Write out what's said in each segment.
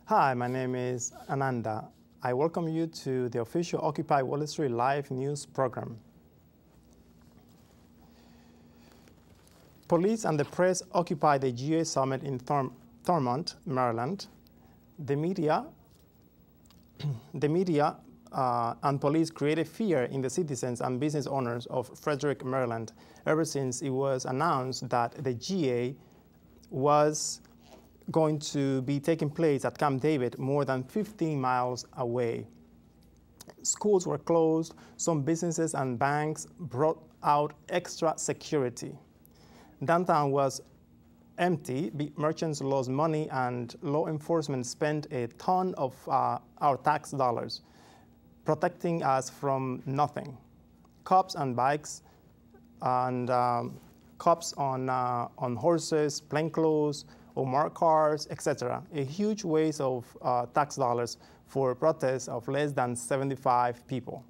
Hi, my name is Ananda. I welcome you to the official Occupy Wall Street Live news program. Police and the press occupy the GA Summit in Thurmont, Maryland. The media and police created fear in the citizens and business owners of Frederick, Maryland, ever since it was announced that the GA was going to be taking place at Camp David, more than 15 miles away. Schools were closed, some businesses and banks brought out extra security. Downtown was empty, merchants lost money, and law enforcement spent a ton of our tax dollars protecting us from nothing. Cops on bikes and cops on horses, plainclothes, or marked cars, etc. A huge waste of tax dollars for protests of less than 75 people.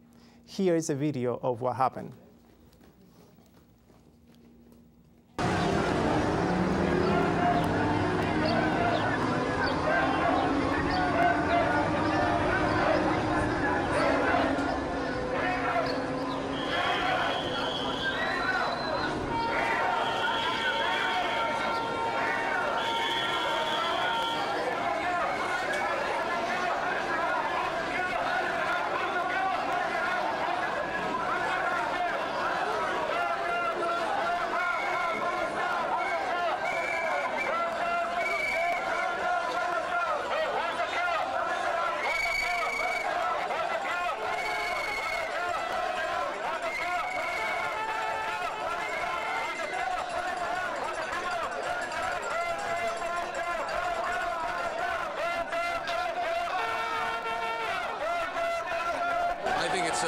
Here is a video of what happened. I think it's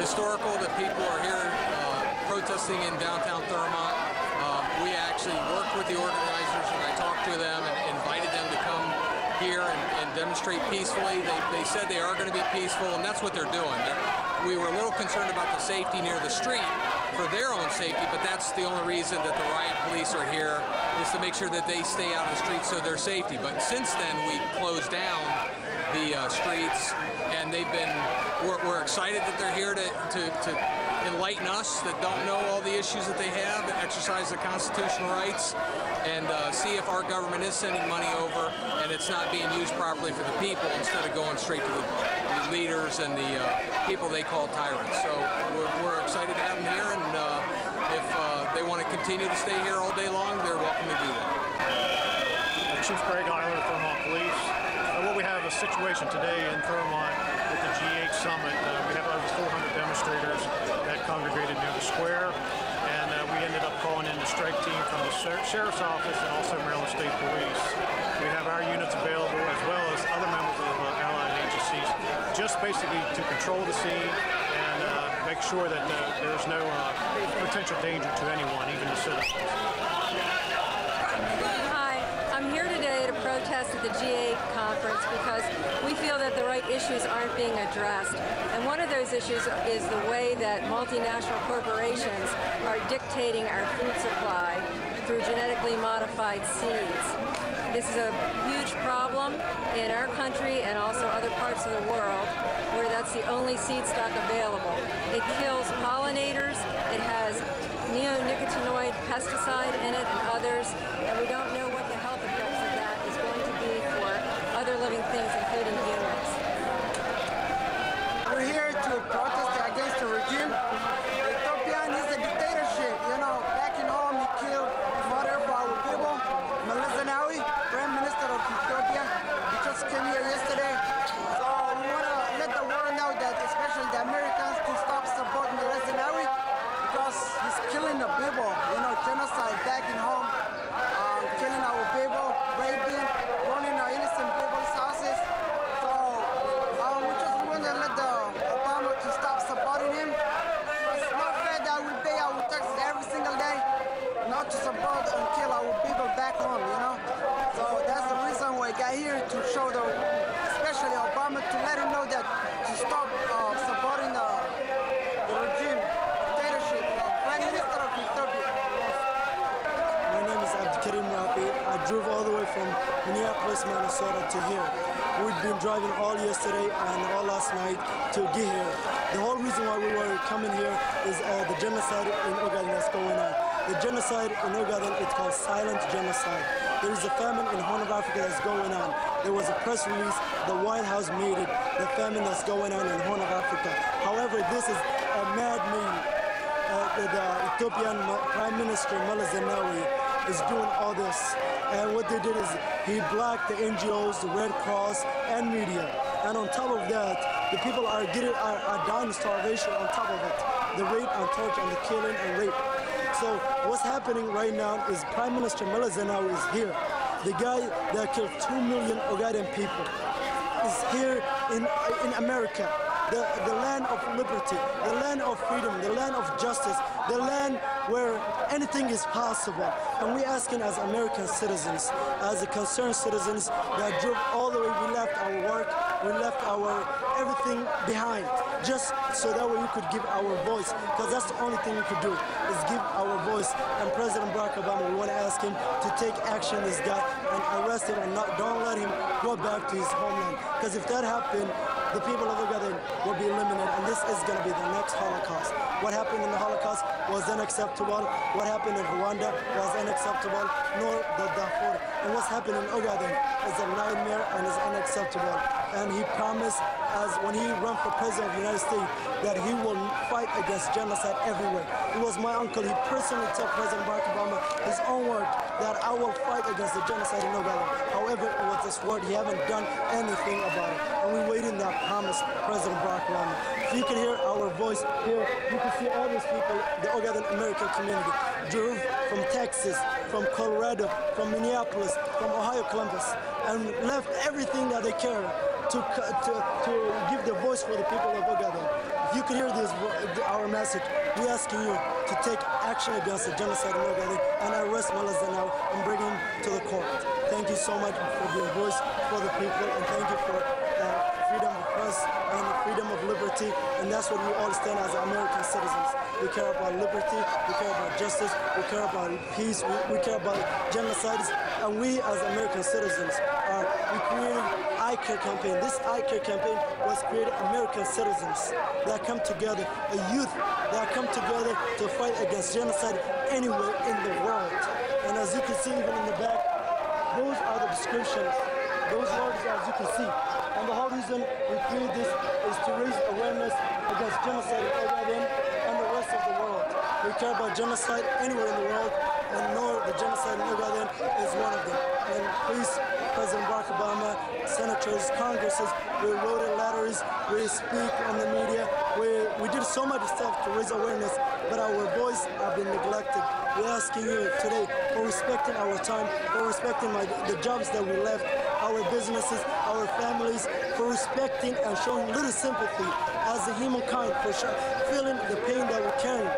historical that people are here protesting in downtown Thurmont. We actually worked with the organizers, and I talked to them and invited them to come here and demonstrate peacefully. They said they are going to be peaceful, and that's what they're doing. We were a little concerned about the safety near the street for their own safety, but that's the only reason that the riot police are here, is to make sure that they stay out of the streets so their safety. But since then, we closed down the streets, and we're excited that they're here to enlighten us that don't know all the issues that they have, exercise their constitutional rights, and see if our government is sending money over and it's not being used properly for the people instead of going straight to the leaders and the people they call tyrants. So we're excited to have them here, and if they want to continue to stay here all day long, they're welcome to do that. Chief Greg Eiler, Thurmont Police. What we have a situation today in Thurmont with the G8 Summit. We have over 400 demonstrators that congregated near the square, and we ended up calling in the strike team from the Sheriff's Office and also Maryland State Police. We have our units available as well as other members of allied agencies, just basically to control the scene and make sure that there's no potential danger to anyone, even the citizens. Protest at the G8 conference because we feel that the right issues aren't being addressed. And one of those issues is the way that multinational corporations are dictating our food supply through genetically modified seeds. This is a huge problem in our country and also other parts of the world where that's the only seed stock available. It kills pollinators, it has neonicotinoid pesticide in it and others, and we don't know what the health effects of that is going to be for other living things, including humans. We're here to protest against the regime. Ethiopian is a dictatorship. You know, back in home, he killed mother for our people. Meles Zenawi, Prime Minister of Ethiopia, he just came here yesterday. So we want to let the world know that, especially the Americans, to stop supporting Meles Zenawi because he's killing the people. You know, genocide back in home, killing our people, raping, burning our innocent people's houses. So we just want to let the Obama to stop supporting him. It's not fair that we pay our taxes every single day not to support and kill our people back home, you know. So that's the reason we got here, to show especially Obama, to let him know that to stop supporting the regime, dictatorship, Prime Minister of Ethiopia. My name is Abdikarim Rafi. I drove all the way from Minneapolis, Minnesota to here. We've been driving all yesterday and all last night to get here. The whole reason why we were coming here is the genocide in Ogaden that's going on. The genocide in Ogaden, it's called silent genocide. There is a famine in Horn of Africa that's going on. There was a press release, the White House made it, the famine that's going on in Horn of Africa. However, this is a madman. The Ethiopian Prime Minister Meles Zenawi is doing all this. And what they did is he blocked the NGOs, the Red Cross, and media. And on top of that, the people are dying of starvation on top of it. The rape and torture and the killing and rape. So what's happening right now is Prime Minister Meles Zenawi is here. The guy that killed 2 million Ogaden people is here in America. The land of liberty, the land of freedom, the land of justice, the land where anything is possible. And we're asking as American citizens, as concerned citizens that drove all the way, we left our work, we left our everything behind, just so that way we could give our voice, because that's the only thing we could do, is give our voice. And President Barack Obama, we want to ask him to take action, this guy, and arrest him and don't let him go back to his homeland. Because if that happened, the people of Ogaden will be eliminated, and this is going to be the next Holocaust. What happened in the Holocaust was unacceptable. What happened in Rwanda was unacceptable, nor the Darfur. And what's happened in Ogaden is a nightmare and is unacceptable. And he promised, as when he ran for president of the United States, that he will fight against genocide everywhere. It was my uncle, he personally told President Barack Obama his own word, that I will fight against the genocide in Ogaden. However, it was his word, he haven't done anything about it. And we're waiting that promise, President Barack Obama. If you can hear our voice here, you can see all these people, the Ogaden American community, drove from Texas, from Colorado, from Minneapolis, from Ohio, Columbus, and left everything that they care to give the voice for the people of Ogaden. If you can hear this, our message, we're asking you to take action against the genocide in Ogaden and arrest Meles Zenawi and bring him to the court. Thank you so much for being a voice for the people, and thank you for freedom of press and freedom of liberty, and that's what we all stand as American citizens. We care about liberty, we care about justice, we care about peace, we care about genocides, and we as American citizens we created I-Care campaign. This I-Care campaign was created American citizens that come together, a youth that come together to fight against genocide anywhere in the world. And as you can see even in the back, those are the descriptions, those words as you can see. And the whole reason we created this is to raise awareness against genocide in Ogaden and the rest of the world. We care about genocide anywhere in the world, and nor the genocide in Ogaden is one of them. And please, President Barack Obama, senators, congresses, we wrote letters, we speak on the media, we did so much stuff to raise awareness, but our voice have been neglected. We're asking you today for respecting our time, for respecting the jobs that we left, our businesses, our families, for respecting and showing little sympathy as a humankind, for feeling the pain that we're carrying,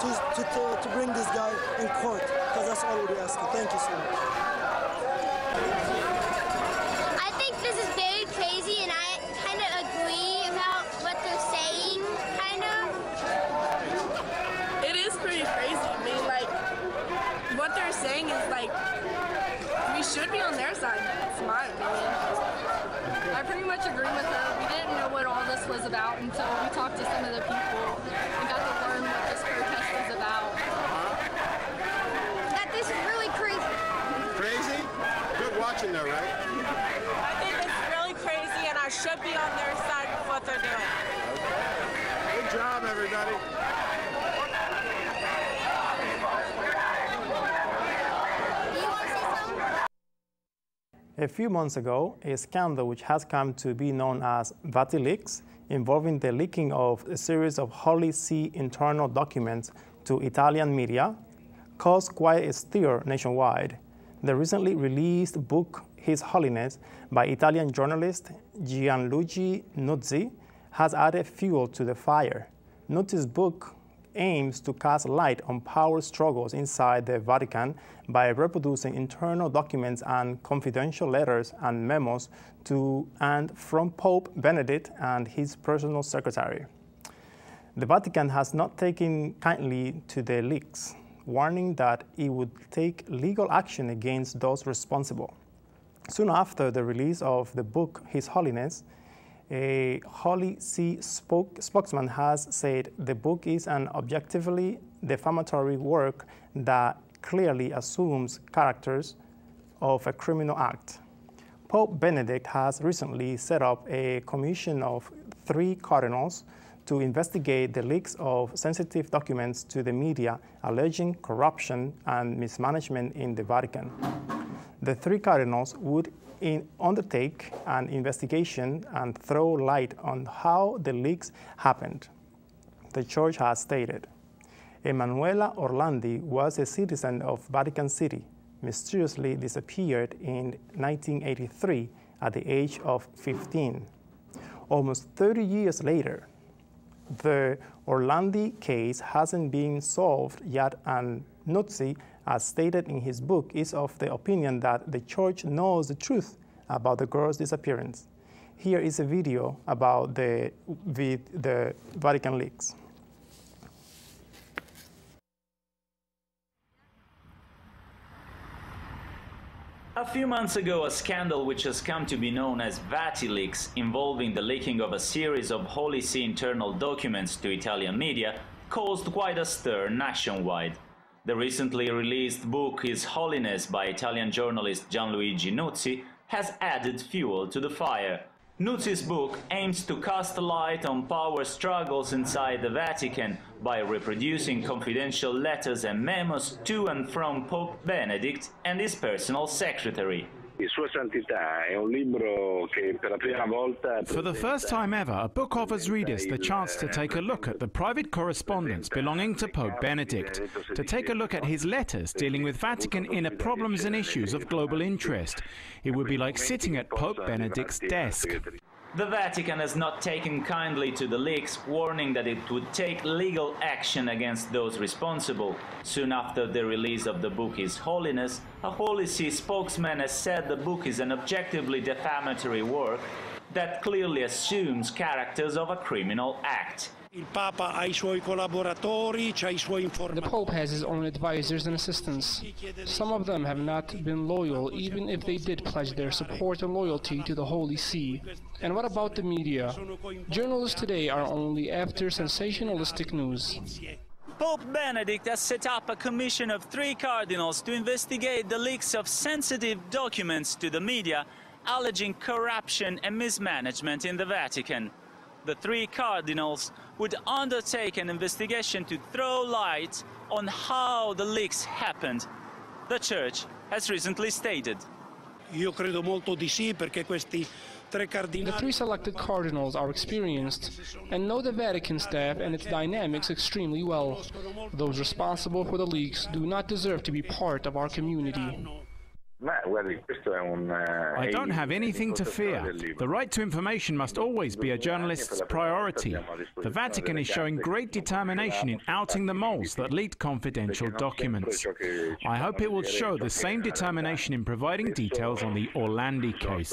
to bring this guy in court, because that's all we're asking. Thank you so much. I think this is very crazy, and I kind of agree about what they're saying, kind of. It is pretty crazy. I mean, like, what they're saying is, like, we should be on their side. It's my opinion. I pretty much agree with her. We didn't know what all this was about until we talked to some of the people and got to learn what this protest is about. That this is really crazy. Crazy? Good watching though, right? I think it's really crazy, and I should be on their side with what they're doing. Okay. Good job, everybody. A few months ago, a scandal which has come to be known as VatiLeaks, involving the leaking of a series of Holy See internal documents to Italian media, caused quite a stir nationwide. The recently released book, His Holiness, by Italian journalist Gianluigi Nuzzi, has added fuel to the fire. Nuzzi's book aims to cast light on power struggles inside the Vatican by reproducing internal documents and confidential letters and memos to and from Pope Benedict and his personal secretary. The Vatican has not taken kindly to the leaks, warning that it would take legal action against those responsible. Soon after the release of the book, His Holiness, a Holy See spokesman has said the book is an objectively defamatory work that clearly assumes characters of a criminal act. Pope Benedict has recently set up a commission of 3 cardinals to investigate the leaks of sensitive documents to the media alleging corruption and mismanagement in the Vatican. The 3 cardinals would undertake an investigation and throw light on how the leaks happened, the Church has stated. Emanuela Orlandi was a citizen of Vatican City, mysteriously disappeared in 1983 at the age of 15. Almost 30 years later, the Orlandi case hasn't been solved yet, and Nuzzi, as stated in his book, is of the opinion that the Church knows the truth about the girl's disappearance. Here is a video about the Vatican leaks. A few months ago, a scandal which has come to be known as VatiLeaks, involving the leaking of a series of Holy See internal documents to Italian media, caused quite a stir nationwide. The recently released book His Holiness by Italian journalist Gianluigi Nuzzi has added fuel to the fire. Nuzzi's book aims to cast a light on power struggles inside the Vatican by reproducing confidential letters and memos to and from Pope Benedict and his personal secretary. For the first time ever, a book offers readers the chance to take a look at the private correspondence belonging to Pope Benedict, to take a look at his letters dealing with Vatican inner problems and issues of global interest. It would be like sitting at Pope Benedict's desk. The Vatican has not taken kindly to the leaks, warning that it would take legal action against those responsible. Soon after the release of the book His Holiness, a Holy See spokesman has said the book is an objectively defamatory work that clearly assumes characters of a criminal act. The Pope has his own advisors and assistants. Some of them have not been loyal, even if they did pledge their support and loyalty to the Holy See. And what about the media? Journalists today are only after sensationalistic news. Pope Benedict has set up a commission of 3 cardinals to investigate the leaks of sensitive documents to the media, alleging corruption and mismanagement in the Vatican. The 3 cardinals would undertake an investigation to throw light on how the leaks happened, the Church has recently stated. The 3 selected cardinals are experienced and know the Vatican staff and its dynamics extremely well. Those responsible for the leaks do not deserve to be part of our community. I don't have anything to fear. The right to information must always be a journalist's priority. The Vatican is showing great determination in outing the moles that leaked confidential documents. I hope it will show the same determination in providing details on the Orlandi case.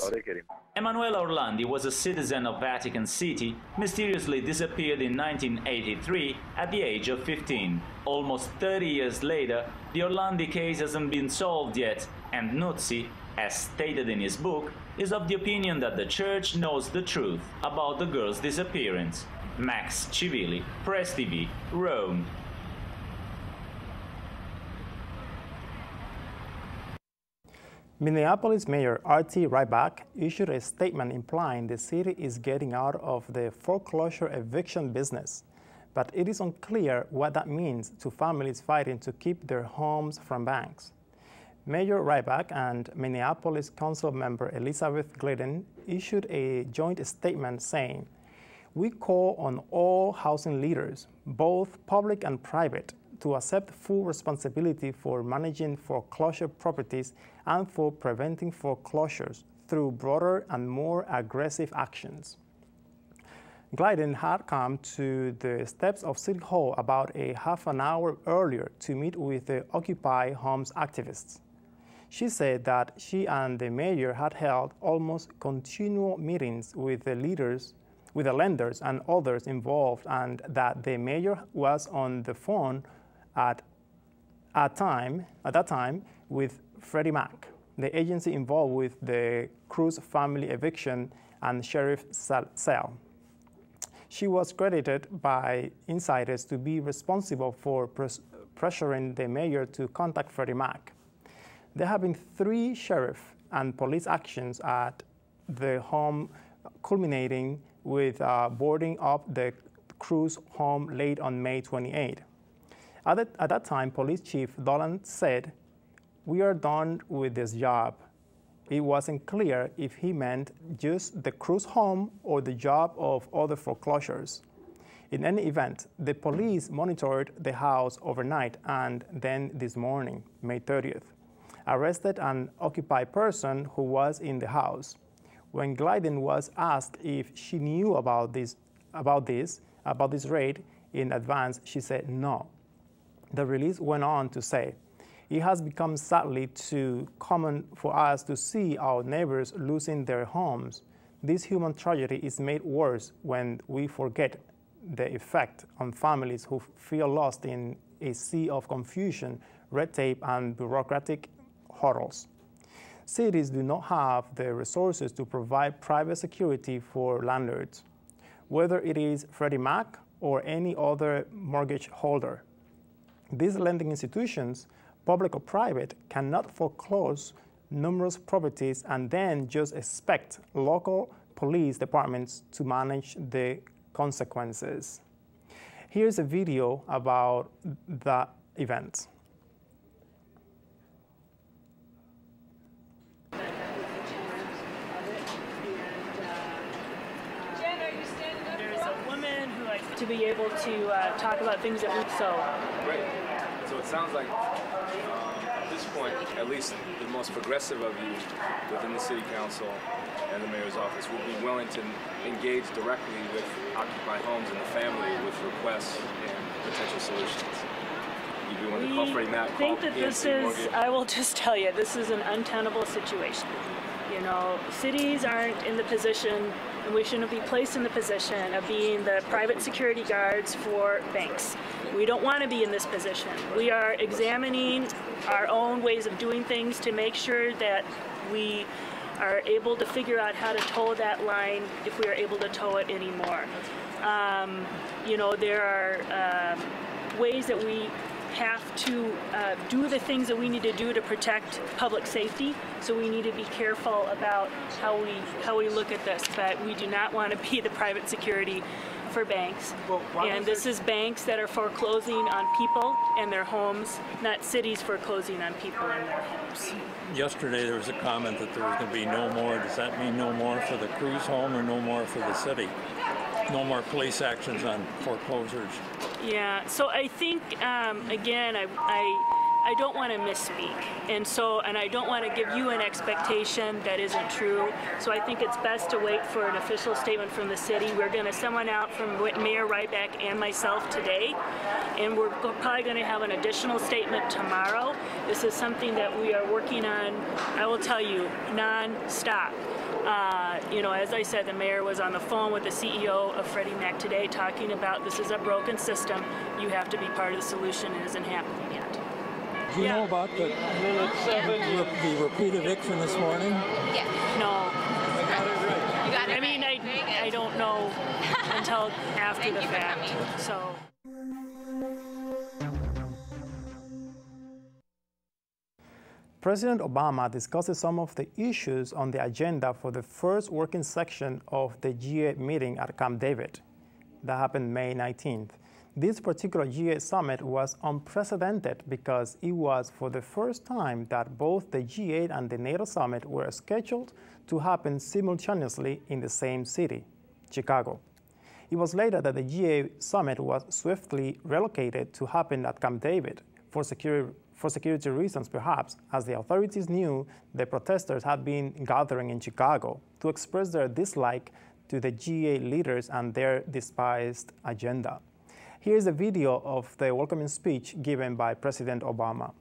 Emanuela Orlandi was a citizen of Vatican City, mysteriously disappeared in 1983 at the age of 15. Almost 30 years later, the Orlandi case hasn't been solved yet, and Nuzzi, as stated in his book, is of the opinion that the Church knows the truth about the girl's disappearance. Max Civili, Press TV, Rome. Minneapolis Mayor R.T. Rybak issued a statement implying the city is getting out of the foreclosure eviction business, but it is unclear what that means to families fighting to keep their homes from banks. Mayor Rybak and Minneapolis Council member Elizabeth Glidden issued a joint statement saying, "We call on all housing leaders, both public and private, to accept full responsibility for managing foreclosure properties and for preventing foreclosures through broader and more aggressive actions." Glidden had come to the steps of City Hall about a half an hour earlier to meet with the Occupy Homes activists. She said that she and the mayor had held almost continual meetings with the lenders and others involved, and that the mayor was on the phone at that time with Freddie Mac. the agency involved with the Cruz family eviction and sheriff sale. She was credited by insiders to be responsible for pressuring the mayor to contact Freddie Mac. There have been 3 sheriff and police actions at the home, culminating with boarding up the Cruz home late on May 28. At that time, Police Chief Dolan said, "We are done with this job." It wasn't clear if he meant just the Cruz home or the job of other foreclosures. In any event, the police monitored the house overnight and then this morning, May 30th, arrested an occupied person who was in the house. When Glyden was asked if she knew about this raid in advance, she said no. The release went on to say, "It has become sadly too common for us to see our neighbors losing their homes. This human tragedy is made worse when we forget the effect on families who feel lost in a sea of confusion, red tape, and bureaucratic hurdles. Cities do not have the resources to provide private security for landlords, whether it is Freddie Mac or any other mortgage holder. These lending institutions, public or private, cannot foreclose numerous properties and then just expect local police departments to manage the consequences." Here's a video about that event. There's a woman who likes to be able to talk about things that we so. Great. So it sounds like at this point, at least the most progressive of you within the city council and the mayor's office will be willing to engage directly with occupied homes and the family with requests and potential solutions. You'd be willing to call Freddie Mac, I think that this is, I will just tell you, this is an untenable situation. You know, cities aren't in the position, and we shouldn't be placed in the position of being the private security guards for banks. We don't want to be in this position. We are examining our own ways of doing things to make sure that we are able to figure out how to toe that line if we are able to toe it anymore. You know, there are ways that we have to do the things that we need to do to protect public safety. So we need to be careful about how we look at this. But we do not want to be the private security for banks. And this is banks that are foreclosing on people and their homes, not cities foreclosing on people and their homes. Yesterday there was a comment that there was going to be no more. Does that mean no more for the Cruz home or no more for the city? No more police actions on foreclosures? Yeah, so I think, again, I don't want to misspeak, and I don't want to give you an expectation that isn't true. So I think it's best to wait for an official statement from the city. We're going to send one out from Mayor Ryback and myself today, and we're probably going to have an additional statement tomorrow. This is something that we are working on, I will tell you, non-stop. You know, as I said, the mayor was on the phone with the CEO of Freddie Mac today talking about this is a broken system. You have to be part of the solution. It isn't happening yet. Do you know about the repeat eviction this morning? Yeah. No. You got it. I mean, I don't know until after the fact. So. President Obama discusses some of the issues on the agenda for the first working section of the G8 meeting at Camp David. That happened May 19th. This particular G8 summit was unprecedented because it was for the first time that both the G8 and the NATO summit were scheduled to happen simultaneously in the same city, Chicago. It was later that the G8 summit was swiftly relocated to happen at Camp David for security reasons, perhaps, as the authorities knew the protesters had been gathering in Chicago to express their dislike to the G8 leaders and their despised agenda. Here's a video of the welcoming speech given by President Obama.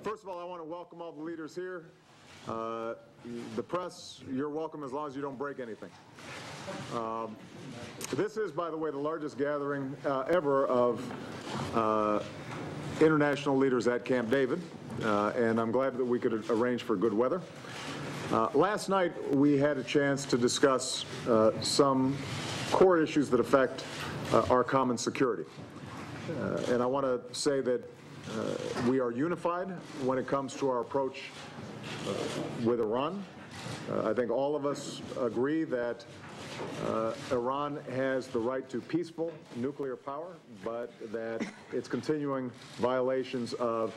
First of all, I want to welcome all the leaders here. The press, you're welcome as long as you don't break anything. This is, by the way, the largest gathering ever of international leaders at Camp David, and I'm glad that we could arrange for good weather. Last night, we had a chance to discuss some core issues that affect our common security. And I want to say that we are unified when it comes to our approach with Iran. I think all of us agree that Iran has the right to peaceful nuclear power, but that its continuing violations of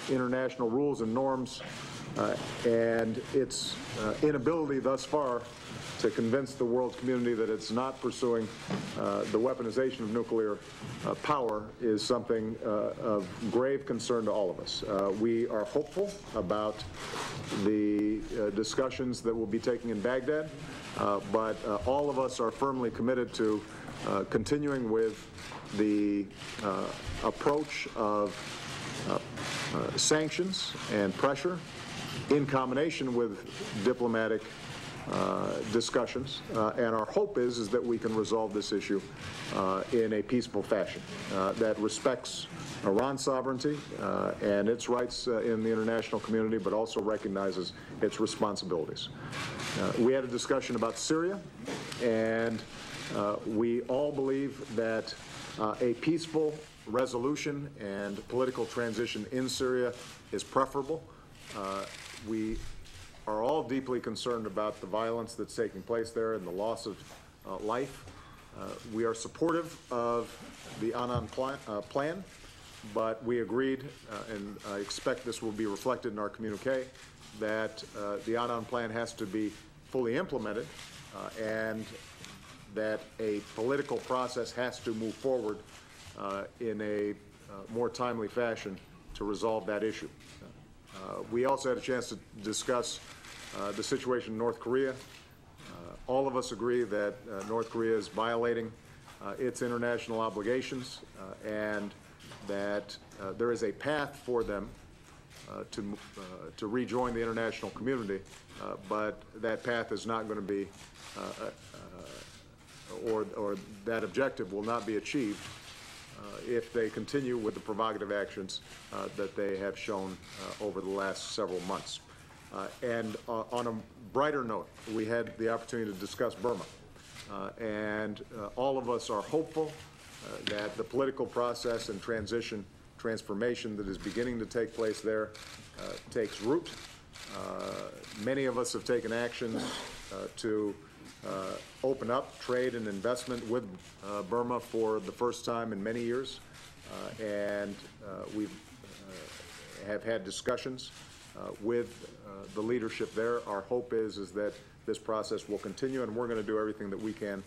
international rules and norms and its inability thus far to convince the world community that it's not pursuing the weaponization of nuclear power is something of grave concern to all of us. We are hopeful about the discussions that will be taking in Baghdad, but all of us are firmly committed to continuing with the approach of sanctions and pressure in combination with diplomatic discussions, and our hope is that we can resolve this issue in a peaceful fashion that respects Iran's sovereignty and its rights in the international community, but also recognizes its responsibilities. We had a discussion about Syria, and we all believe that a peaceful resolution and political transition in Syria is preferable. We are all deeply concerned about the violence that's taking place there and the loss of life. We are supportive of the Annan plan, but we agreed, and I expect this will be reflected in our communique, that the Annan plan has to be fully implemented and that a political process has to move forward in a more timely fashion to resolve that issue. We also had a chance to discuss the situation in North Korea. All of us agree that North Korea is violating its international obligations and that there is a path for them to rejoin the international community, but that path is not going to be, or that objective will not be achieved if they continue with the provocative actions that they have shown over the last several months. And on a brighter note, we had the opportunity to discuss Burma. And all of us are hopeful that the political process and transformation that is beginning to take place there takes root. Many of us have taken actions to open up trade and investment with Burma for the first time in many years. And we have had discussions with the leadership there. Our hope is that this process will continue, and we're going to do everything that we can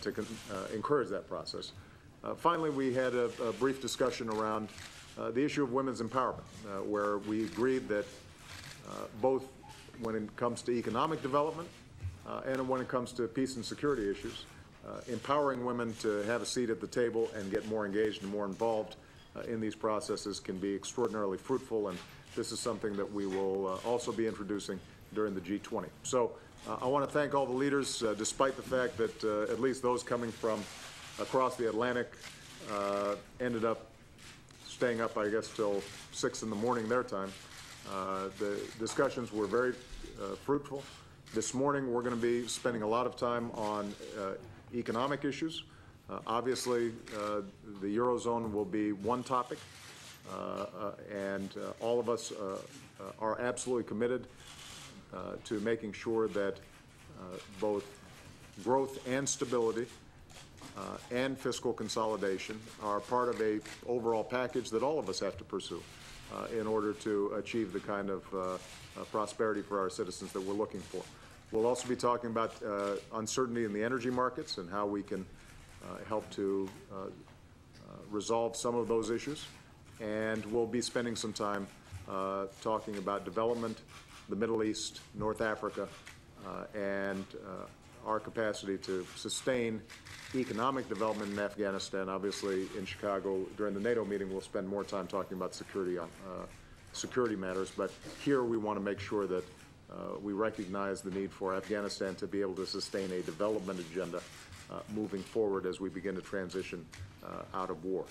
to encourage that process. Finally, we had a brief discussion around the issue of women's empowerment, where we agreed that both when it comes to economic development and when it comes to peace and security issues, empowering women to have a seat at the table and get more engaged and more involved in these processes can be extraordinarily fruitful, and this is something that we will also be introducing during the G20. So I want to thank all the leaders, despite the fact that at least those coming from across the Atlantic ended up staying up, I guess, till 6 in the morning their time. The discussions were very fruitful. This morning we're going to be spending a lot of time on economic issues. Obviously, the Eurozone will be one topic, and all of us are absolutely committed to making sure that both growth and stability and fiscal consolidation are part of an overall package that all of us have to pursue in order to achieve the kind of prosperity for our citizens that we're looking for. We'll also be talking about uncertainty in the energy markets and how we can help to resolve some of those issues. And we'll be spending some time talking about development, the Middle East, North Africa, and our capacity to sustain economic development in Afghanistan. Obviously, in Chicago, during the NATO meeting, we'll spend more time talking about security matters. But here we want to make sure that we recognize the need for Afghanistan to be able to sustain a development agenda moving forward as we begin to transition out of war.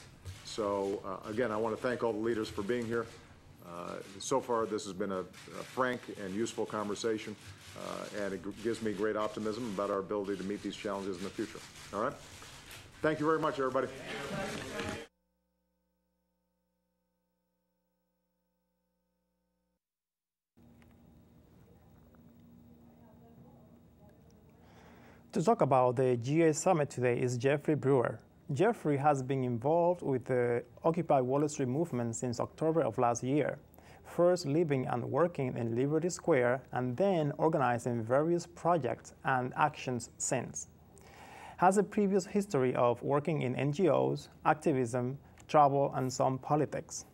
So again, I want to thank all the leaders for being here. So far, this has been a frank and useful conversation, and it gives me great optimism about our ability to meet these challenges in the future. All right? Thank you very much, everybody. To talk about the GA Summit today is Jeffrey Brewer. Jeffrey has been involved with the Occupy Wall Street movement since October of last year, first living and working in Liberty Square and then organizing various projects and actions since. Has a previous history of working in NGOs, activism, travel, and some politics.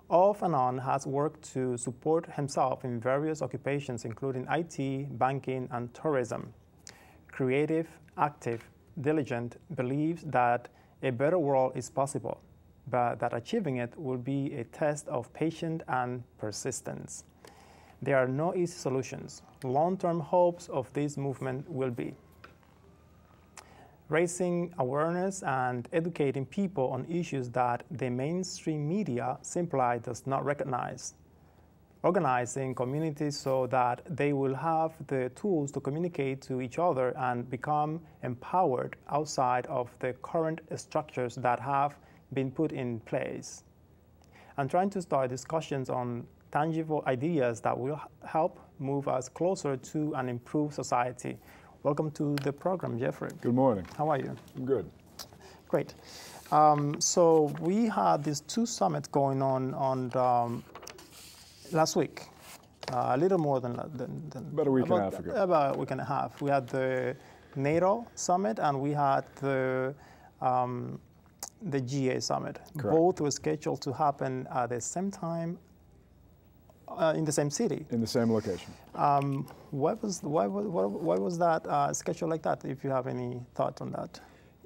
Off and on has worked to support himself in various occupations including IT, banking, and tourism. Creative, active, diligent, believes that a better world is possible, but that achieving it will be a test of patience and persistence. There are no easy solutions. Long-term hopes of this movement will be raising awareness and educating people on issues that the mainstream media simply does not recognize, organizing communities so that they will have the tools to communicate to each other and become empowered outside of the current structures that have been put in place, and trying to start discussions on tangible ideas that will help move us closer to an improved society. Welcome to the program, Jeffrey. Good morning. How are you? I'm good. Great. So we had these two summits going on last week, a little more than about a week and a half ago. About a week and a half. We had the NATO summit and we had the GA summit. Correct. Both were scheduled to happen at the same time in the same city. In the same location. Why was that scheduled like that? If you have any thought on that?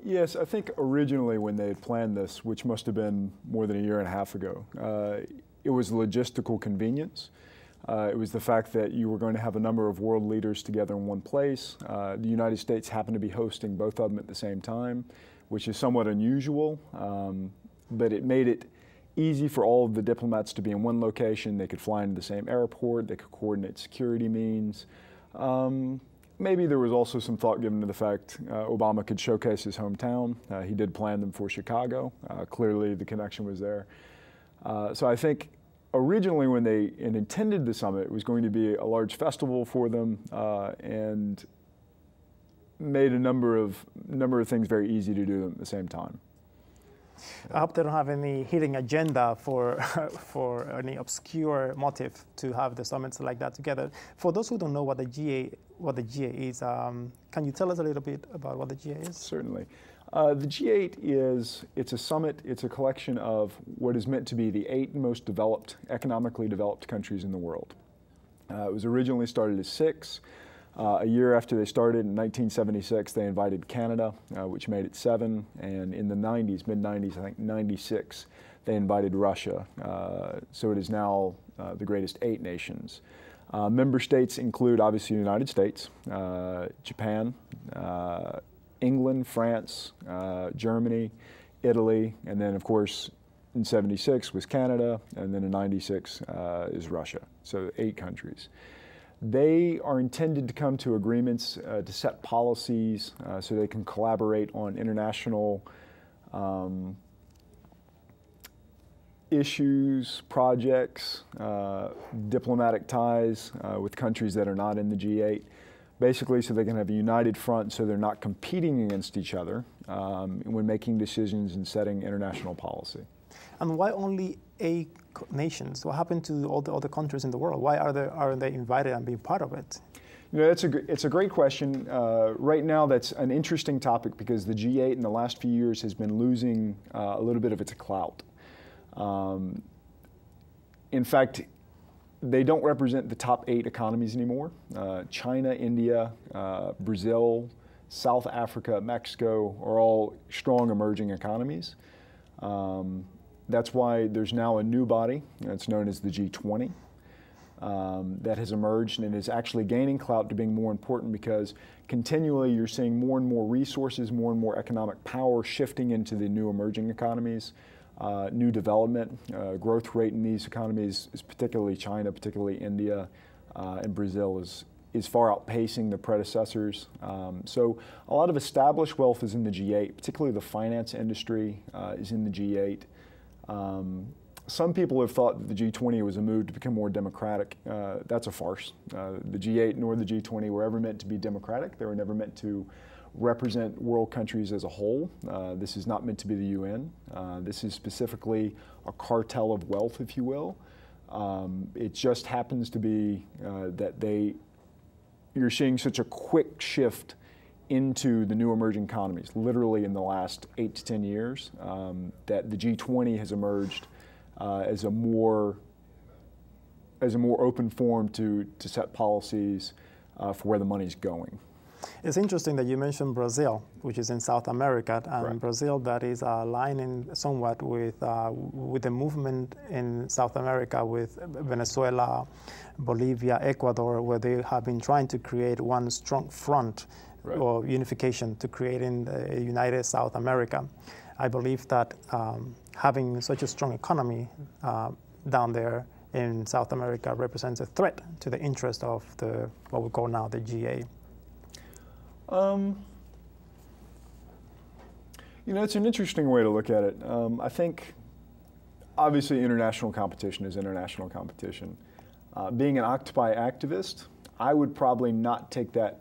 Yes, I think originally when they had planned this, which must have been more than a year and a half ago, it was logistical convenience. It was the fact that you were going to have a number of world leaders together in one place. The United States happened to be hosting both of them at the same time, which is somewhat unusual, but it made it easy for all of the diplomats to be in one location. They could fly into the same airport. They could coordinate security means. Maybe there was also some thought given to the fact Obama could showcase his hometown. He did plan them for Chicago. Clearly the connection was there. So I think originally when they intended the summit, it was going to be a large festival for them and made a number of things very easy to do at the same time. I hope they don't have any hidden agenda for any obscure motive to have the summits like that together. For those who don't know what the GA is, can you tell us a little bit about what the GA is? Certainly. The G8 it's a summit, it's a collection of what is meant to be the 8 most economically developed countries in the world. It was originally started as 6. A year after they started, in 1976, they invited Canada, which made it 7, and in the 90s, mid-90s, I think 96, they invited Russia. So it is now the greatest 8 nations. Member states include, obviously, the United States, Japan, England, France, Germany, Italy, and then, of course, in 76 was Canada, and then in 96 is Russia. So 8 countries. They are intended to come to agreements to set policies so they can collaborate on international issues, projects, diplomatic ties with countries that are not in the G8. Basically so they can have a united front so they're not competing against each other when making decisions and setting international policy. And why only 8 nations? What happened to all the other countries in the world? Why aren't they invited and being part of it? You know, it's a great question. Right now, that's an interesting topic because the G8 in the last few years has been losing a little bit of its clout. In fact, they don't represent the top 8 economies anymore. China, India, Brazil, South Africa, Mexico are all strong emerging economies. That's why there's now a new body. It's known as the G20. that has emerged and is actually gaining clout to being more important because continually you're seeing more and more resources, more and more economic power shifting into the new emerging economies, new development. Growth rate in these economies is particularly China, particularly India, and Brazil is far outpacing the predecessors. So a lot of established wealth is in the G8, particularly the finance industry is in the G8. Some people have thought that the G20 was a move to become more democratic. That's a farce. The G8 nor the G20 were ever meant to be democratic. They were never meant to represent world countries as a whole. This is not meant to be the UN. This is specifically a cartel of wealth, if you will. It just happens to be that you're seeing such a quick shift into the new emerging economies, literally in the last 8 to 10 years, that the G20 has emerged as a more open forum to set policies for where the money's going. It's interesting that you mentioned Brazil, which is in South America, and Right. Brazil that is aligning somewhat with the movement in South America with Venezuela, Bolivia, Ecuador, where they have been trying to create one strong front Right. or unification to creating a united South America. I believe that having such a strong economy down there in South America represents a threat to the interest of what we call now the G8. You know, it's an interesting way to look at it. I think, obviously, international competition is international competition. Being an Occupy activist, I would probably not take that.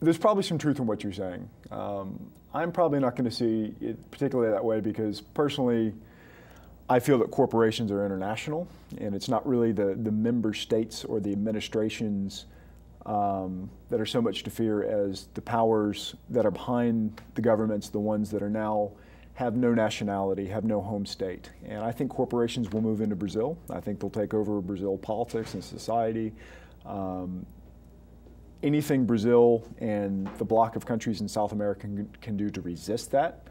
There's probably some truth in what you're saying. I'm probably not going to see it particularly that way because, personally, I feel that corporations are international, and it's not really the member states or the administrations that are so much to fear as the powers that are behind the governments, the ones that are now have no nationality, have no home state. And I think corporations will move into Brazil. I think they'll take over Brazil politics and society. Anything Brazil and the bloc of countries in South America can do to resist that,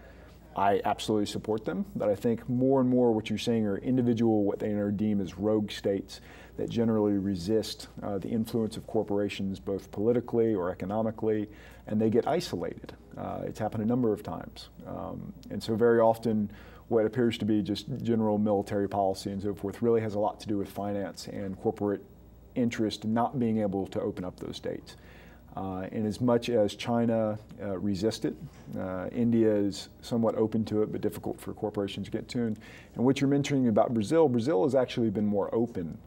I absolutely support them. But I think more and more what you're seeing are individual, what they deem as rogue states that generally resist the influence of corporations both politically or economically, and they get isolated. It's happened a number of times. And so very often what appears to be just general military policy and so forth really has a lot to do with finance and corporate interest not being able to open up those states. And as much as China resists it, India is somewhat open to it, but difficult for corporations to get to. And what you're mentioning about Brazil, Brazil has actually been more open.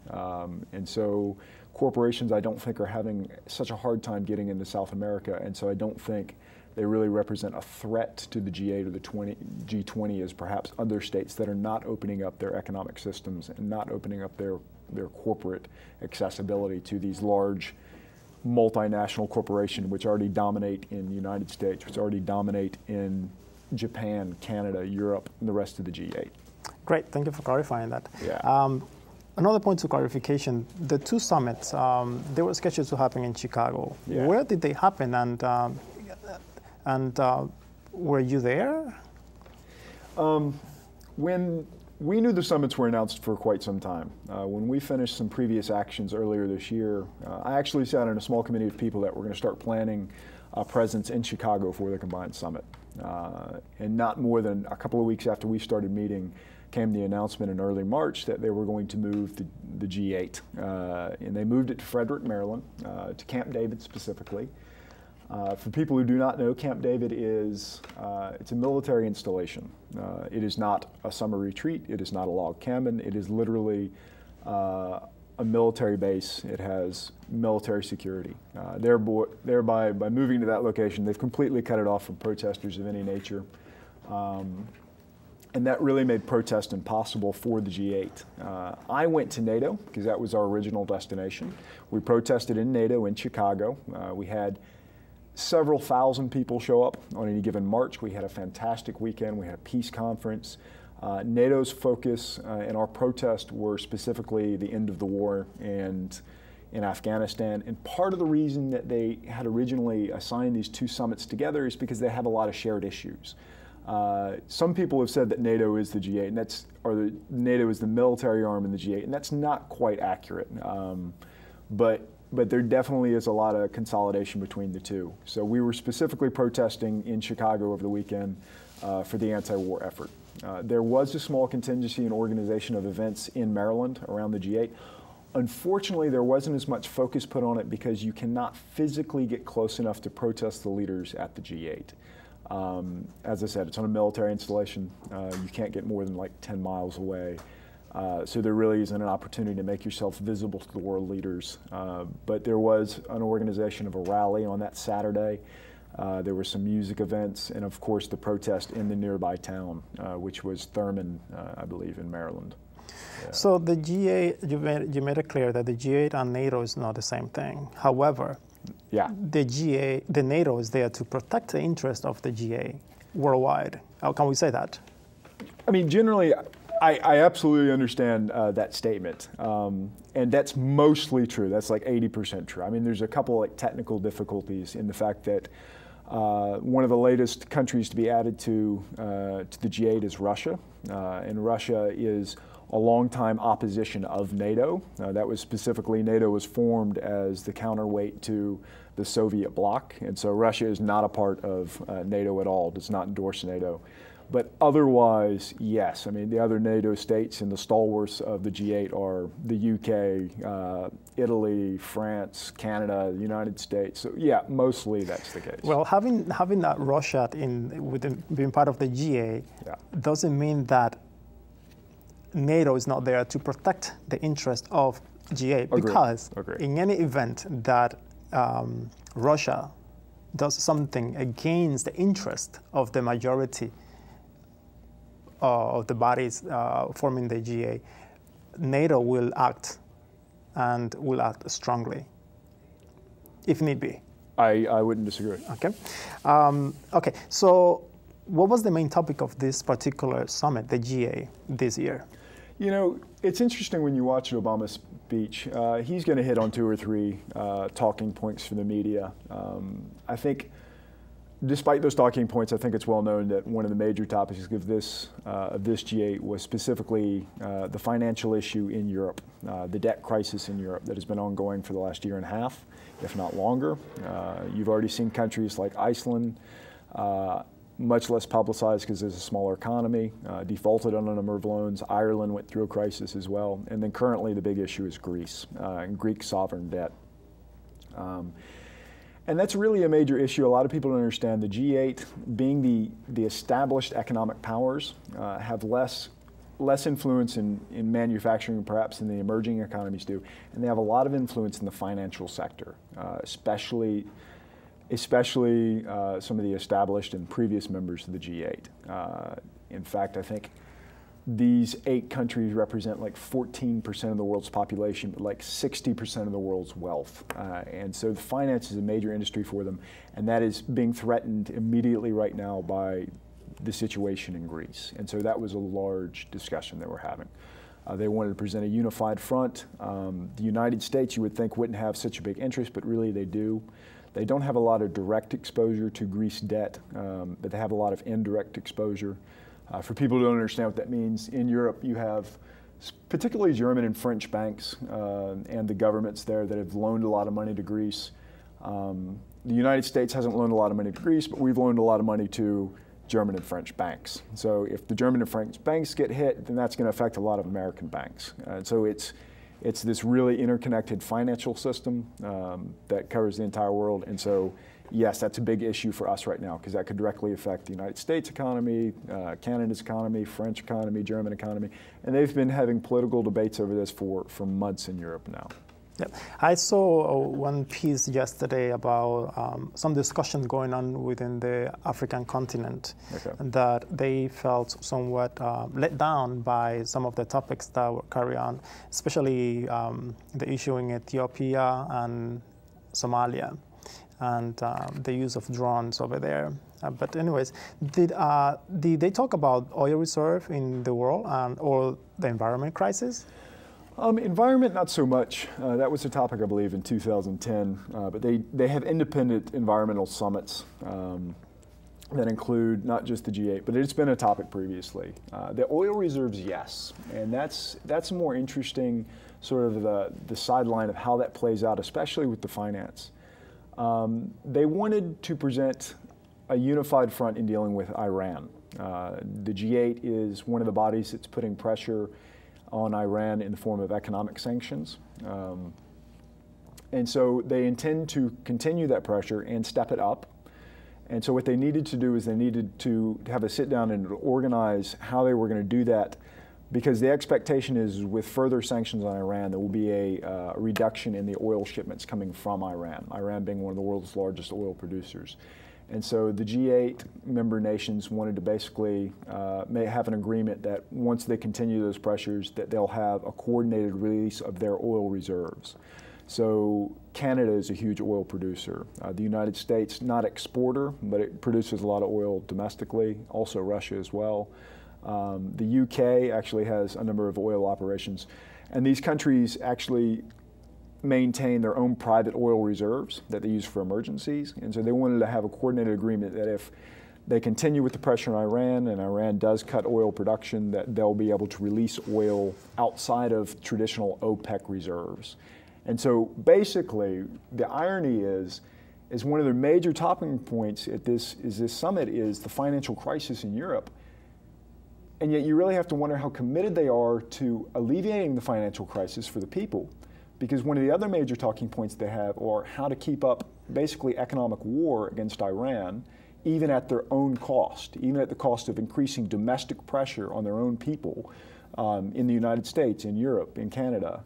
And so corporations, I don't think, are having such a hard time getting into South America. And so I don't think they really represent a threat to the G8 or the G20 as perhaps other states that are not opening up their economic systems and not opening up their corporate accessibility to these large multinational corporations which already dominate in the United States, which already dominate in Japan, Canada, Europe, and the rest of the G8. Great, thank you for clarifying that. Yeah. Another point of clarification, the two summits, they were scheduled to happen in Chicago. Yeah. Where did they happen, and were you there? When we knew the summits were announced for quite some time. When we finished some previous actions earlier this year, I actually sat in a small committee of people that were going to start planning a presence in Chicago for the combined summit. And not more than a couple of weeks after we started meeting came the announcement in early March that they were going to move the G8. And they moved it to Frederick, Maryland, to Camp David specifically. For people who do not know, Camp David is it's a military installation. It is not a summer retreat. It is not a log cabin. It is literally a military base. It has military security. Thereby, by moving to that location, they've completely cut it off from protesters of any nature. And that really made protest impossible for the G8. I went to NATO because that was our original destination. We protested in NATO in Chicago. We had several thousand people show up on any given March. We had a fantastic weekend. We had a peace conference. NATO's focus and our protest were specifically the end of the war and in Afghanistan. And part of the reason that they had originally assigned these two summits together is because they have a lot of shared issues. Some people have said that NATO is the G8, and NATO is the military arm in the G8, and that's not quite accurate. But there definitely is a lot of consolidation between the two. So we were specifically protesting in Chicago over the weekend for the anti-war effort. There was a small contingency and organization of events in Maryland around the G8. Unfortunately, there wasn't as much focus put on it because you cannot physically get close enough to protest the leaders at the G8. As I said, it's on a military installation. You can't get more than like 10 miles away. So there really isn't an opportunity to make yourself visible to the world leaders. But there was an organization of a rally on that Saturday. There were some music events, and of course the protest in the nearby town, which was Thurman, I believe, in Maryland. Yeah. So the G8, you made it clear that the G8 and NATO is not the same thing. However, the NATO is there to protect the interest of the G8 worldwide. How can we say that? I mean, generally, I absolutely understand that statement, and that's mostly true. That's like 80% true. I mean, there's a couple like technical difficulties in the fact that one of the latest countries to be added to the G8 is Russia, and Russia is a longtime opposition of NATO. That was specifically, NATO was formed as the counterweight to the Soviet bloc, and so Russia is not a part of NATO at all, does not endorse NATO. But otherwise, yes, I mean, the other NATO states and the stalwarts of the G8 are the UK, Italy, France, Canada, the United States. So yeah, mostly that's the case. Well, having that Russia being part of the G8 doesn't mean that NATO is not there to protect the interest of G8. Because in any event that Russia does something against the interest of the majority of the bodies forming the G8, NATO will act, and will act strongly, if need be. I wouldn't disagree. Okay. Okay, so what was the main topic of this particular summit, the G8, this year? You know, it's interesting when you watch Obama's speech. He's going to hit on 2 or 3 talking points for the media. I think despite those talking points, I think it's well known that one of the major topics of this G8 was specifically the financial issue in Europe, the debt crisis in Europe that has been ongoing for the last year and a half, if not longer. You've already seen countries like Iceland, much less publicized because it's a smaller economy, defaulted on a number of loans. Ireland went through a crisis as well. And then currently the big issue is Greece and Greek sovereign debt. And that's really a major issue. A lot of people don't understand the G8, being the established economic powers, have less influence in manufacturing perhaps than the emerging economies do. And they have a lot of influence in the financial sector, especially some of the established and previous members of the G8. In fact, I think these 8 countries represent like 14% of the world's population, but like 60% of the world's wealth. And so the finance is a major industry for them, and that is being threatened immediately right now by the situation in Greece. And so that was a large discussion that we're having. They wanted to present a unified front. The United States, you would think, wouldn't have such a big interest, but really they do. They don't have a lot of direct exposure to Greece debt, but they have a lot of indirect exposure. For people who don't understand what that means, in Europe you have particularly German and French banks and the governments there that have loaned a lot of money to Greece. The United States hasn't loaned a lot of money to Greece, but we've loaned a lot of money to German and French banks. So if the German and French banks get hit, then that's going to affect a lot of American banks. So it's this really interconnected financial system that covers the entire world. And so, yes, that's a big issue for us right now because that could directly affect the United States economy, Canada's economy, French economy, German economy. And they've been having political debates over this for months in Europe now. Yep. I saw one piece yesterday about some discussion going on within the African continent, that they felt somewhat let down by some of the topics that were carried on, especially the issue in Ethiopia and Somalia, and the use of drones over there. But anyways, did they talk about oil reserve in the world or the environment crisis? Environment, not so much. That was a topic, I believe, in 2010. But they have independent environmental summits that include not just the G8, but it's been a topic previously. The oil reserves, yes, and that's more interesting, sort of the sideline of how that plays out, especially with the finance. They wanted to present a unified front in dealing with Iran. The G8 is one of the bodies that's putting pressure on Iran in the form of economic sanctions. And so they intend to continue that pressure and step it up. And so what they needed to do is they needed to have a sit down and organize how they were going to do that, because the expectation is with further sanctions on Iran, there will be a reduction in the oil shipments coming from Iran, Iran being one of the world's largest oil producers. And so the G8 member nations wanted to basically may have an agreement that once they continue those pressures, that they'll have a coordinated release of their oil reserves. So Canada is a huge oil producer. The United States, not exporter, but it produces a lot of oil domestically, also Russia as well. The UK actually has a number of oil operations. And these countries actually maintain their own private oil reserves that they use for emergencies. And so they wanted to have a coordinated agreement that if they continue with the pressure on Iran and Iran does cut oil production, that they'll be able to release oil outside of traditional OPEC reserves. And so basically, the irony is one of the major talking points at this summit is the financial crisis in Europe. And yet you really have to wonder how committed they are to alleviating the financial crisis for the people. Because one of the other major talking points they have are how to keep up basically economic war against Iran, even at their own cost, even at the cost of increasing domestic pressure on their own people in the United States, in Europe, in Canada.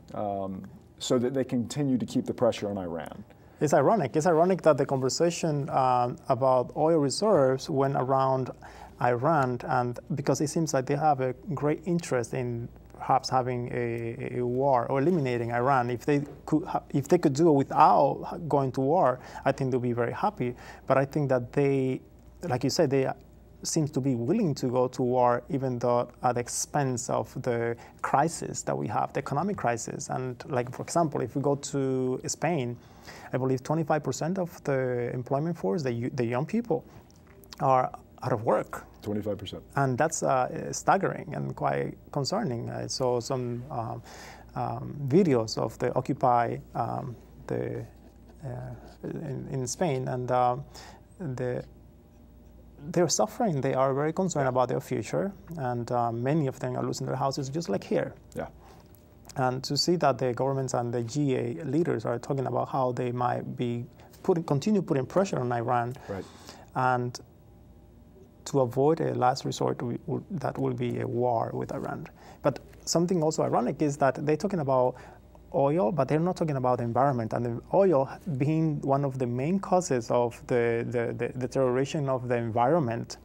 So that they continue to keep the pressure on Iran. It's ironic. It's ironic that the conversation about oil reserves went around Iran, and because it seems like they have a great interest in perhaps having a war or eliminating Iran. If they could do it without going to war, I think they'll be very happy. But I think that they, like you said, they seems to be willing to go to war, even though at the expense of the crisis that we have, the economic crisis. And like, for example, if we go to Spain, I believe 25% of the employment force, the young people, are out of work. 25%. And that's staggering and quite concerning. I saw some videos of the Occupy in Spain, and they're suffering. They are very concerned about their future, and many of them are losing their houses, just like here. Yeah. And to see that the governments and the G8 leaders are talking about how they might be continue putting pressure on Iran, right, and to avoid a last resort that will be a war with Iran. But something also ironic is that they're talking about oil, but they're not talking about the environment, and the oil being one of the main causes of the deterioration of the environment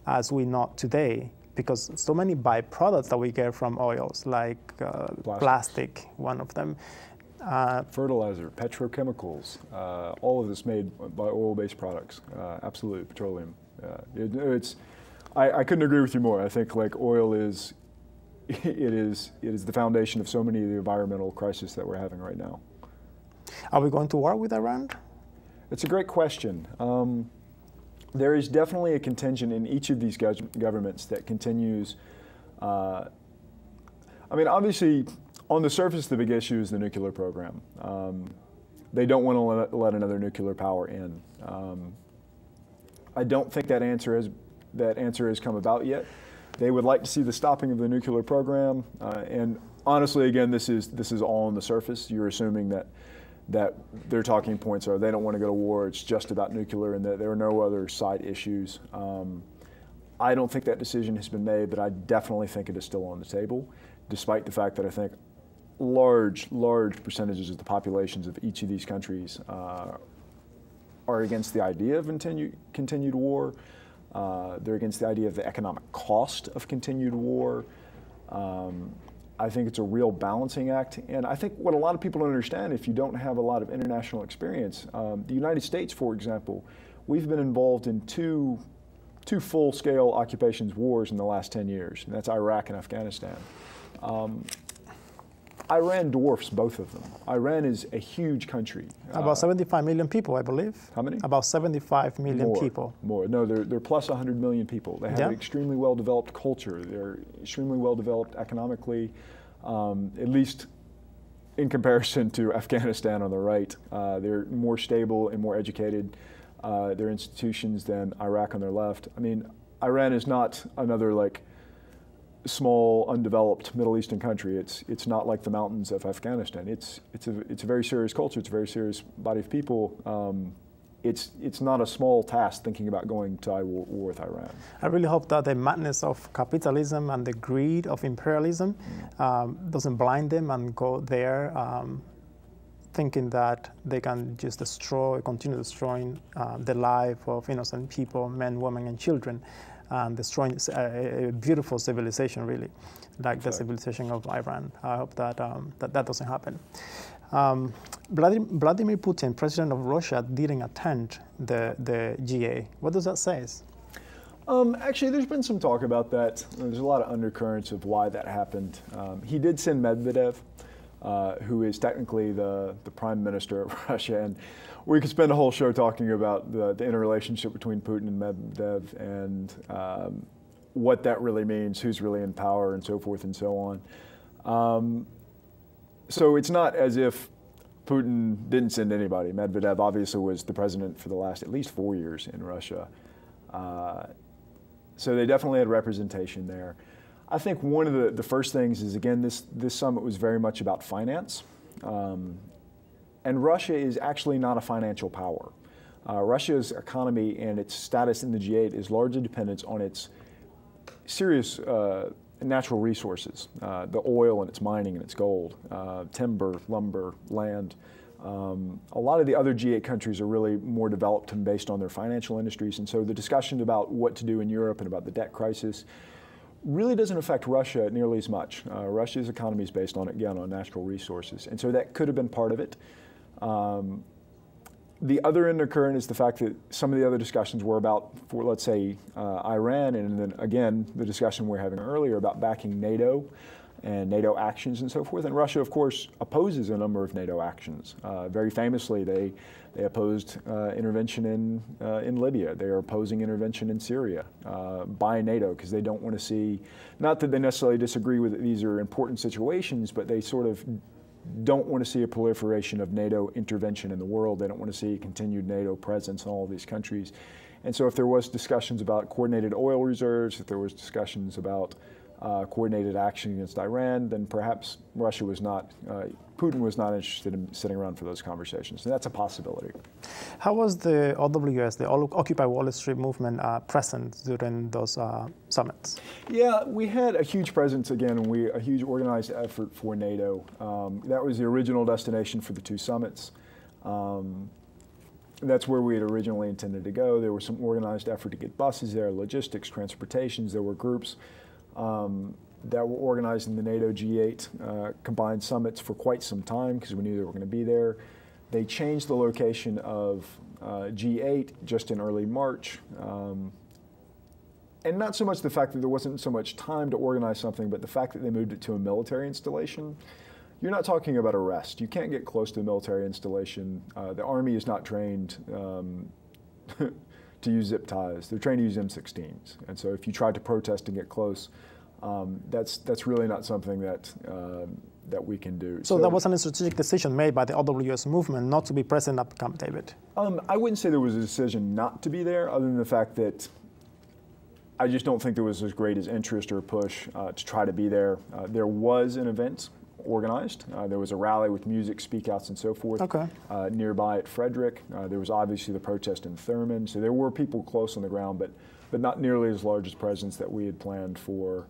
as we know today, because so many byproducts that we get from oils, like plastic, one of them. Fertilizer, petrochemicals, all of this made by oil-based products, absolutely, petroleum. I couldn't agree with you more. I think like oil is it is the foundation of so many of the environmental crises that we're having right now. Are we going to war with Iran? It's a great question. There is definitely a contingent in each of these governments that continues. I mean, obviously, on the surface, the big issue is the nuclear program. They don't want to let another nuclear power in. I don't think that answer has come about yet. They would like to see the stopping of the nuclear program, and honestly, again, this is all on the surface. You're assuming that their talking points are they don't want to go to war. It's just about nuclear, and that there are no other side issues. I don't think that decision has been made, but I definitely think it is still on the table, despite the fact that I think large percentages of the populations of each of these countries are against the idea of continued war. They're against the idea of the economic cost of continued war. I think it's a real balancing act. And I think what a lot of people don't understand, if you don't have a lot of international experience, the United States, for example, we've been involved in two full-scale occupations wars in the last 10 years, and that's Iraq and Afghanistan. Iran dwarfs both of them. Iran is a huge country. About 75 million people, I believe. How many? About 75 million people. More. No, they're plus 100 million people. They have an extremely well-developed culture. They're extremely well-developed economically, at least in comparison to Afghanistan on the right. They're more stable and more educated, their institutions, than Iraq on their left. I mean, Iran is not another like small, undeveloped Middle Eastern country. It's not like the mountains of Afghanistan. It's a very serious culture. It's a very serious body of people. It's not a small task thinking about going to war with Iran. I really hope that the madness of capitalism and the greed of imperialism doesn't blind them and go there thinking that they can just continue destroying the life of innocent people, men, women, and children, and destroying a beautiful civilization, really, like the civilization of Iran. I hope that that doesn't happen. Vladimir Putin, president of Russia, didn't attend the GA. What does that say? Actually, there's been some talk about that. There's a lot of undercurrents of why that happened. He did send Medvedev, who is technically the prime minister of Russia, and we could spend a whole show talking about the interrelationship between Putin and Medvedev and what that really means, who's really in power, and so forth and so on. So it's not as if Putin didn't send anybody. Medvedev obviously was the president for the last at least 4 years in Russia. So they definitely had representation there. I think one of the first things is, again, this summit was very much about finance. And Russia is actually not a financial power. Russia's economy and its status in the G8 is largely dependent on its serious natural resources, the oil and its mining and its gold, timber, lumber, land. A lot of the other G8 countries are really more developed and based on their financial industries, and so the discussion about what to do in Europe and about the debt crisis really doesn't affect Russia nearly as much. Russia's economy is based on, again, on natural resources, and so that could have been part of it. The other undercurrent is the fact that some of the other discussions were about, for let's say, Iran, and then again, the discussion we were having earlier about backing NATO and NATO actions and so forth. And Russia, of course, opposes a number of NATO actions. Very famously, they opposed intervention in Libya. They are opposing intervention in Syria by NATO because they don't want to see, not that they necessarily disagree with it, these are important situations, but they sort of don't want to see a proliferation of NATO intervention in the world. They don't want to see a continued NATO presence in all of these countries. And so if there was discussions about coordinated oil reserves, if there was discussions about coordinated action against Iran, then perhaps Russia was not, Putin was not interested in sitting around for those conversations. And that's a possibility. How was the OWS, the Occupy Wall Street movement, present during those summits? Yeah, we had a huge presence, again, a huge organized effort for NATO. That was the original destination for the two summits. That's where we had originally intended to go. There was some organized effort to get buses there, logistics, transportations. There were groups that were organized in the NATO G8 combined summits for quite some time because we knew they were going to be there. They changed the location of G8 just in early March. And not so much the fact that there wasn't so much time to organize something, but the fact that they moved it to a military installation. You're not talking about arrest. You can't get close to a military installation. The Army is not trained to use zip ties. They're trained to use M16s. And so if you tried to protest and get close, that's really not something that we can do. So that wasn't a strategic decision made by the OWS movement not to be present at Camp David? I wouldn't say there was a decision not to be there, other than the fact that I just don't think there was as great as interest or push to try to be there. There was an event organized. There was a rally with music, speakouts, and so forth nearby at Frederick. There was obviously the protest in Thurman. So there were people close on the ground, but not nearly as large a presence that we had planned for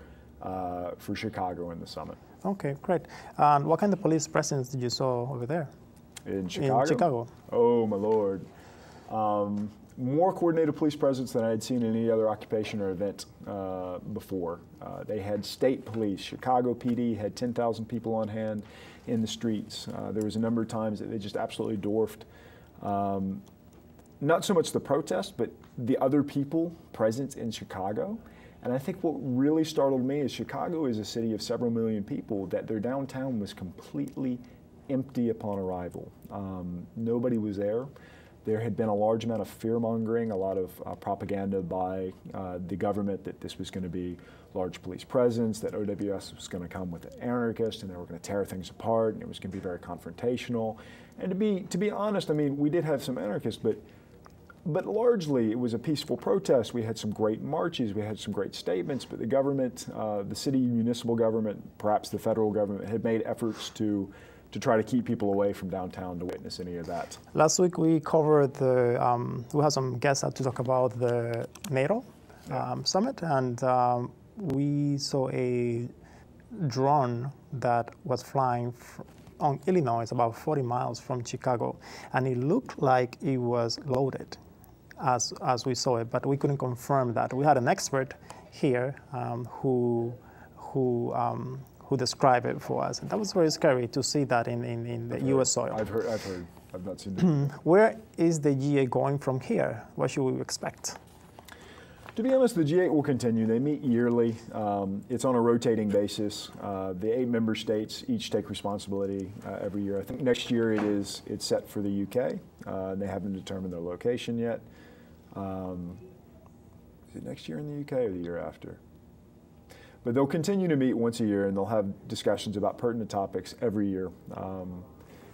Chicago in the summit. Okay, great. What kind of police presence did you saw over there? In Chicago? In Chicago. Oh, my Lord. More coordinated police presence than I had seen in any other occupation or event before. They had state police. Chicago PD had 10,000 people on hand in the streets. There was a number of times that they just absolutely dwarfed not so much the protest, but the other people present in Chicago. And I think what really startled me is Chicago is a city of several million people, that their downtown was completely empty upon arrival. Nobody was there. There had been a large amount of fear-mongering, a lot of propaganda by the government that this was going to be large police presence, that OWS was going to come with anarchists and they were going to tear things apart, and it was going to be very confrontational. And to be honest, I mean, we did have some anarchists, but largely it was a peaceful protest. We had some great marches, we had some great statements, but the government, the city municipal government, perhaps the federal government, had made efforts to try to keep people away from downtown to witness any of that. Last week we covered we had some guests out to talk about the NATO summit, and we saw a drone that was flying on Illinois, about 40 miles from Chicago, and it looked like it was loaded as we saw it, but we couldn't confirm that. We had an expert here who described it for us, and that was very scary to see that in the U.S. soil. I've heard. I've not seen it. Where is the GA going from here? What should we expect? To be honest, the G8 will continue. They meet yearly. It's on a rotating basis. The 8 member states each take responsibility every year. I think next year it's set for the UK. They haven't determined their location yet. Is it next year in the UK or the year after? But they'll continue to meet once a year, and they'll have discussions about pertinent topics every year.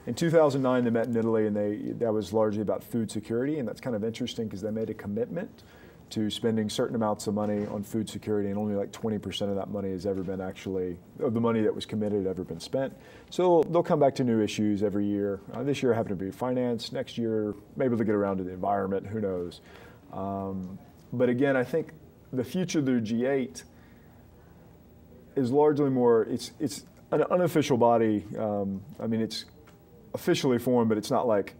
In 2009, they met in Italy, and that was largely about food security, and that's kind of interesting because they made a commitment to spending certain amounts of money on food security, and only like 20% of that money has ever been of the money that was committed ever been spent. So they'll come back to new issues every year. This year happened to be finance. Next year, maybe they'll get around to the environment, who knows. But again, I think the future of the G8 is largely more, it's an unofficial body. I mean, it's officially formed, but it's not like,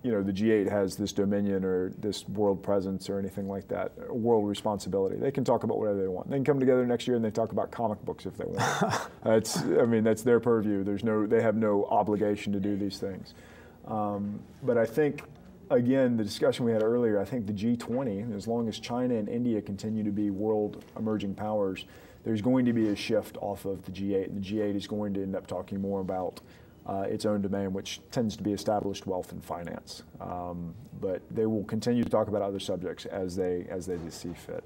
you know, the G8 has this dominion or this world presence or anything like that, world responsibility. They can talk about whatever they want. They can come together next year and they talk about comic books if they want. That's their purview. They have no obligation to do these things. But I think, again, the discussion we had earlier, I think the G20, as long as China and India continue to be world emerging powers, there's going to be a shift off of the G8, and the G8 is going to end up talking more about its own domain, which tends to be established wealth and finance. But they will continue to talk about other subjects as they see fit.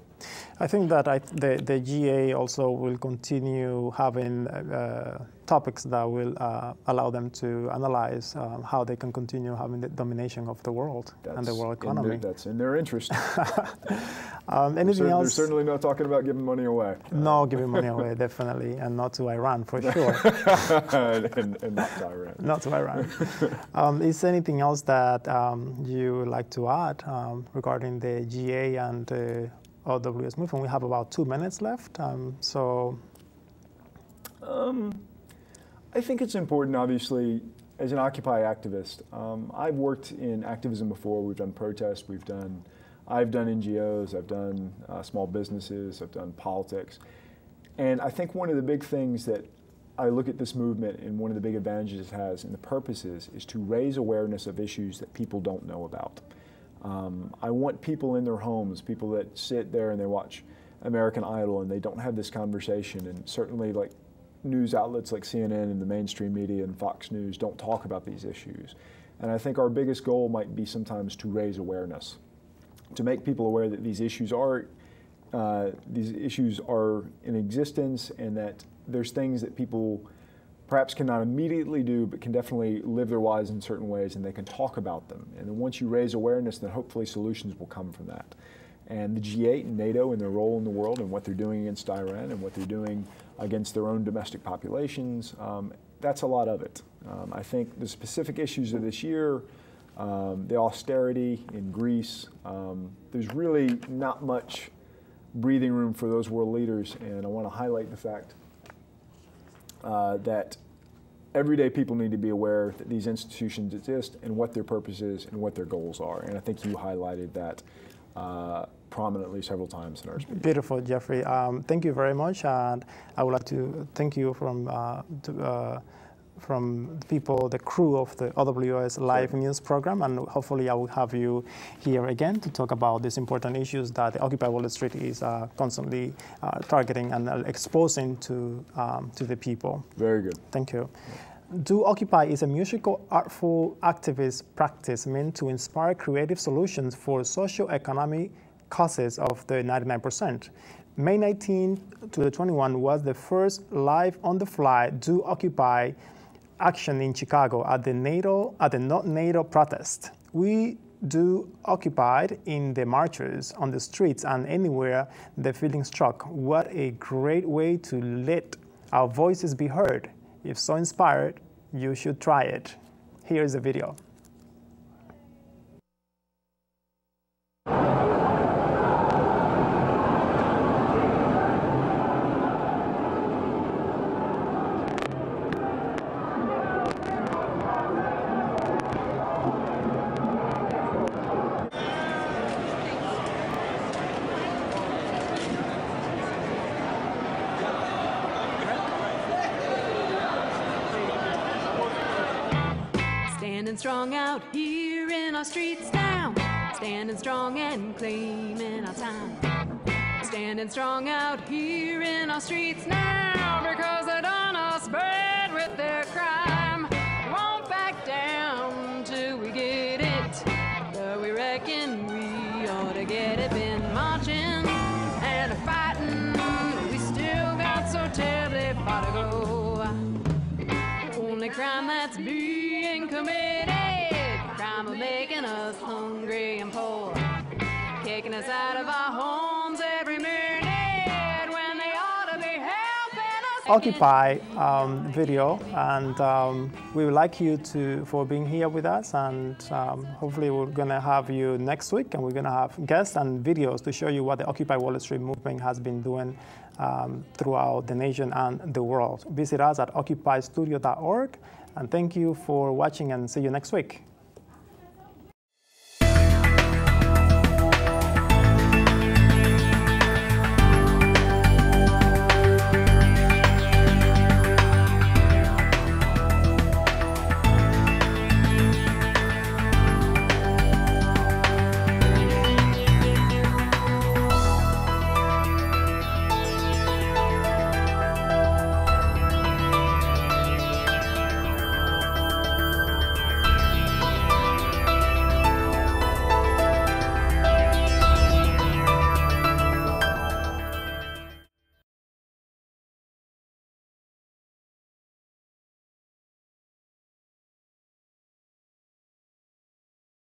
I think that the GA also will continue having topics that will allow them to analyze how they can continue having the domination of the world and the world economy. That's in their interest. Anything else? They're certainly not talking about giving money away. No, giving money away, definitely, and not to Iran, for sure. and not to Iran. Not to Iran. Is there anything else that you would like to add regarding the GA and the OWS movement? We have about 2 minutes left, I think it's important, obviously, as an Occupy activist. I've worked in activism before. We've done protests. I've done NGOs. I've done small businesses. I've done politics. And I think one of the big things that I look at this movement, and one of the big advantages it has and the purposes is to raise awareness of issues that people don't know about. I want people in their homes, people that sit there and they watch American Idol and they don't have this conversation, and certainly like news outlets like CNN and the mainstream media and Fox News don't talk about these issues. And I think our biggest goal might be sometimes to raise awareness, to make people aware that these issues are in existence, and that there's things that people perhaps cannot immediately do, but can definitely live their lives in certain ways, and they can talk about them. And then once you raise awareness, then hopefully solutions will come from that. And the G8 and NATO and their role in the world and what they're doing against Iran and what they're doing against their own domestic populations, that's a lot of it. I think the specific issues of this year, the austerity in Greece, there's really not much breathing room for those world leaders, and I want to highlight the fact that everyday people need to be aware that these institutions exist and what their purpose is and what their goals are. And I think you highlighted that prominently several times in our speech. Beautiful, Jeffrey. Thank you very much. And I would like to thank you the people, the crew of the OWS live news program, and hopefully I will have you here again to talk about these important issues that the Occupy Wall Street is constantly targeting and exposing to the people. Very good. Thank you. Do Occupy is a musical, artful activist practice meant to inspire creative solutions for socio-economic causes of the 99%. May 19 to the 21 was the first live on-the-fly Do Occupy action in Chicago at the Not NATO protest. We do occupied in the marches, on the streets, and anywhere the feeling struck. What a great way to let our voices be heard. If so inspired, you should try it. Here's the video. Standing strong out here in our streets now, standing strong and claiming our time. Standing strong out here in our streets now, because they done us bad with their crime. Won't back down till we get it, but we reckon we ought to get it. Been marching and fighting, we still got so terribly far to go. Only crime that's being committed, crime of making us hungry and poor, kicking us out of our homes every minute when they ought to be helping us. Occupy video, and we would like you for being here with us, and hopefully we're going to have you next week, and we're going to have guests and videos to show you what the Occupy Wall Street movement has been doing throughout the nation and the world. Visit us at occupystudio.org, and thank you for watching, and see you next week.